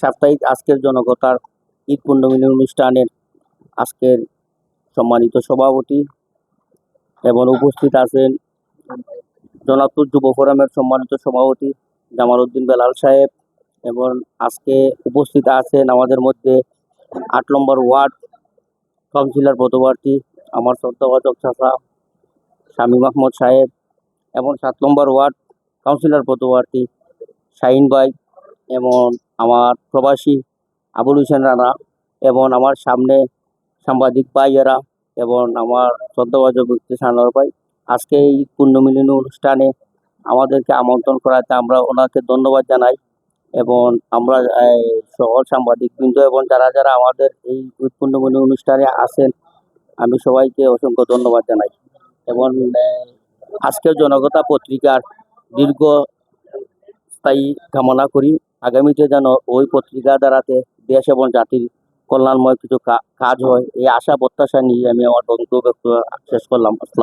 সাপ্তাহিক আজকের জনকতার ঈদ পূর্ণমিলনী অনুষ্ঠানের আজকের সম্মানিত সভাপতি এবং উপস্থিত আছেন জনাতুর যুব ফোরামের সম্মানিত সভাপতি জামাল উদ্দিন বেলাল সাহেব, এবং আজকে উপস্থিত আছেন আমাদের মধ্যে ৮ নম্বর ওয়ার্ড কাউন্সিলর পদপ্রার্থী আমার শ্রদ্ধাভাজন চাচা শামীম আহমদ সাহেব, এবং ৭ নম্বর ওয়ার্ড কাউন্সিলর পদপ্রার্থী শাহিন ভাই, এবং আমার প্রবাসী আবুল হোসেন রানা, এবং আমার সামনে সাংবাদিক ভাইয়েরা, এবং আমার শ্রদ্ধাভাজন ব্যক্তি সানোয়ার ভাই। আজকে এই পূর্ণমিলনী অনুষ্ঠানে আমাদেরকে আমন্ত্রণ করাতে আমরা ওনাকে ধন্যবাদ জানাই, এবং আমরা সকল সাংবাদিকবৃন্দ এবং যারা যারা আমাদের এই ঈদ পূর্ণমিলনী অনুষ্ঠানে আসেন, আমি সবাইকে অসংখ্য ধন্যবাদ জানাই। এবং আজকের জনকতা পত্রিকার দীর্ঘস্থায়ী কামনা করি, আগামীতে যেন ওই পত্রিকা দ্বারাতে দেশ এবং জাতির কল্যাণময় কিছু কাজ হয়, এই আশা প্রত্যাশা নিয়ে আমি আমার বক্তব্য শেষ করলাম। আসসালাম।